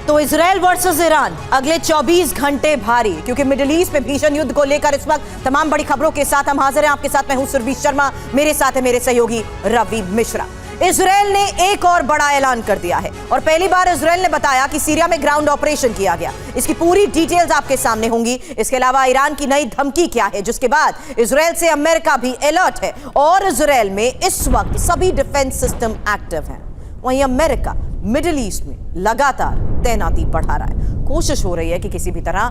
तो Israel versus Iran अगले 24 घंटे भारी, क्योंकि मिडिल ईस्ट में भीषण युद्ध को लेकर इस वक्त तमाम बड़ी खबरों के साथ हम हाजिर हैं। आपके साथ मैं हूं सुरभि शर्मा, मेरे साथ है मेरे सहयोगी रवि मिश्रा। इजराइल ने एक और बड़ा ऐलान कर दिया है और पहली बार इजराइल ने बताया कि सीरिया में ग्राउंड ऑपरेशन किया गया। इसकी पूरी डिटेल्स आपके सामने होंगी। इसके अलावा ईरान की नई धमकी क्या है, जिसके बाद इजराइल से अमेरिका भी अलर्ट है और इजराइल में इस वक्त सभी डिफेंस सिस्टम एक्टिव हैं। वहीं अमेरिका मिडिल ईस्ट में लगातार तैनाती बढ़ा रहा है। कोशिश हो रही है कि किसी भी तरह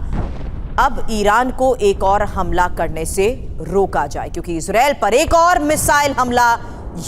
अब ईरान को एक और हमला करने से रोका जाए, क्योंकि इजराइल पर एक और मिसाइल हमला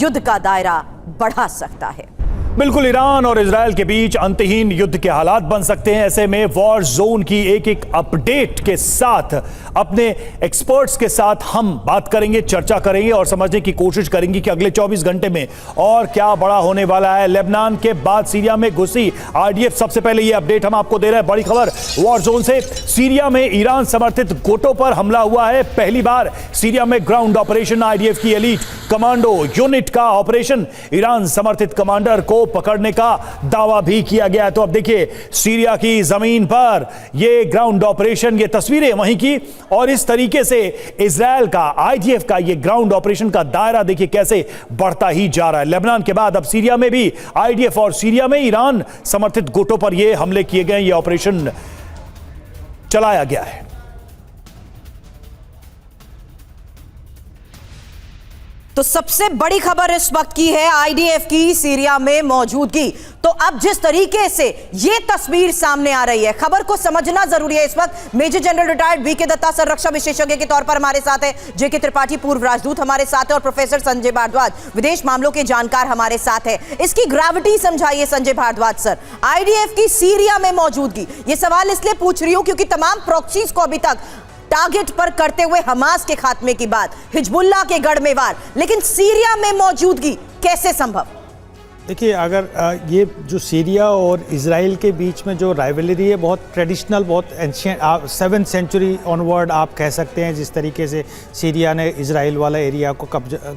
युद्ध का दायरा बढ़ा सकता है। बिल्कुल, ईरान और इजराइल के बीच अंतहीन युद्ध के हालात बन सकते हैं। ऐसे में वॉर जोन की एक एक अपडेट के साथ अपने एक्सपर्ट्स के साथ हम बात करेंगे, चर्चा करेंगे और समझने की कोशिश करेंगे कि अगले 24 घंटे में और क्या बड़ा होने वाला है। लेबनान के बाद सीरिया में घुसी आईडीएफ, सबसे पहले यह अपडेट हम आपको दे रहे हैं। बड़ी खबर वॉर जोन से, सीरिया में ईरान समर्थित गुटों पर हमला हुआ है। पहली बार सीरिया में ग्राउंड ऑपरेशन, आईडीएफ की एलीट कमांडो यूनिट का ऑपरेशन, ईरान समर्थित कमांडर को पकड़ने का दावा भी किया गया है। तो अब देखिए सीरिया की जमीन पर यह ग्राउंड ऑपरेशन, ये तस्वीरें वहीं की, और इस तरीके से इजराइल का आईडीएफ का ये ग्राउंड ऑपरेशन का दायरा देखिए कैसे बढ़ता ही जा रहा है। लेबनान के बाद अब सीरिया में भी आईडीएफ और सीरिया में ईरान समर्थित गुटों पर ये हमले किए गए, ये ऑपरेशन चलाया गया है। तो सबसे बड़ी खबर इस वक्त की है आईडीएफ की सीरिया में मौजूदगी। तो अब जिस तरीके से यह तस्वीर सामने आ रही है, खबर को समझना जरूरी है। इस वक्त major general retired V K Datta संरक्षण विशेषज्ञ के तौर पर हमारे साथ है, जेके त्रिपाठी पूर्व राजदूत हमारे साथ है, और प्रोफेसर संजय भारद्वाज विदेश मामलों के जानकार हमारे साथ है। इसकी ग्रेविटी समझाइए संजय भारद्वाज सर, आईडीएफ की सीरिया में मौजूदगी। यह सवाल इसलिए पूछ रही हूं क्योंकि तमाम प्रॉक्सीज को अभी तक टारगेट पर करते हुए हमास के खात्मे की बात, हिजबुल्लाह के गढ़ में वार, लेकिन सीरिया में मौजूदगी कैसे संभव? देखिए, अगर ये जो सीरिया और इजराइल के बीच में जो राइवलरी है, बहुत ट्रेडिशनल, बहुत एंशिएंट, 7th सेंचुरी ऑनवर्ड आप कह सकते हैं, जिस तरीके से सीरिया ने इजराइल वाला एरिया को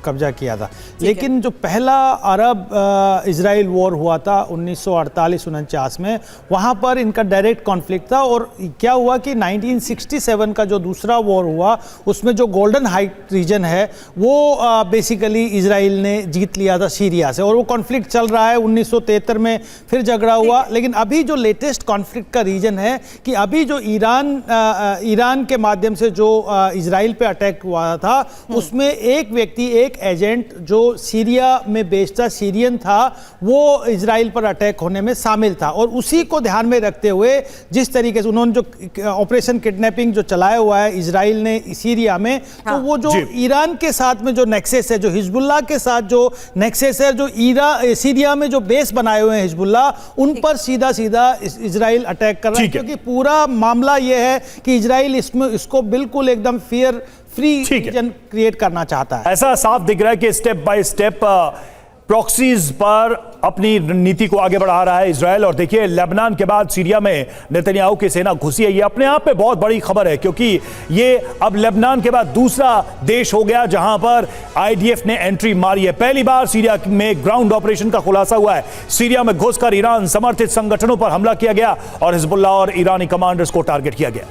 कब्जा किया था। लेकिन जो पहला अरब इजराइल वॉर हुआ था 1948-49 में, वहाँ पर इनका डायरेक्ट कॉन्फ्लिक्ट था। और क्या हुआ कि 1967 का जो दूसरा वॉर हुआ, उसमें जो गोल्डन हाइट रीजन है वो बेसिकली इजराइल ने जीत लिया था सीरिया से, और वो कॉन्फ्लिक्ट चल रहा है। 1973 में फिर झगड़ा हुआ। लेकिन अभी जो लेटेस्ट कॉन्फ्लिक्ट का रीजन है कि अभी जो ईरान के माध्यम से जो इजराइल पे अटैक हुआ था, उसमें एक व्यक्ति, एक एजेंट जो सीरिया में बेस्ड था, सीरियन था, वो इजराइल पर अटैक होने में शामिल था। और उसी को ध्यान में रखते हुए जिस तरीके से उन्होंने जो ऑपरेशन किडनैपिंग जो चलाया हुआ है इजराइल ने सीरिया में, तो वो जो ईरान के साथ में जो नेक्सेस है, जो हिजबुल्लाह के साथ जो नेक्सेस है, जो सीरिया में जो बेस बनाए हुए हैं हिजबुल्लाह, उन पर सीधा सीधा इजराइल अटैक कर रहा है। क्योंकि पूरा मामला यह है कि इजराइल इसको बिल्कुल एकदम फियर फ्री रीजन क्रिएट करना चाहता है। ऐसा साफ दिख रहा है कि स्टेप बाय स्टेप प्रॉक्सीज पर अपनी नीति को आगे बढ़ा रहा है इजराइल। और देखिए, लेबनान के बाद सीरिया में नेतन्याहू की सेना घुसी है। ये अपने आप में बहुत बड़ी खबर है, क्योंकि ये अब लेबनान के बाद दूसरा देश हो गया जहां पर आईडीएफ ने एंट्री मारी है। पहली बार सीरिया में ग्राउंड ऑपरेशन का खुलासा हुआ है। सीरिया में घुसकर ईरान समर्थित संगठनों पर हमला किया गया और हिजबुल्लाह और ईरानी कमांडर्स को टारगेट किया गया।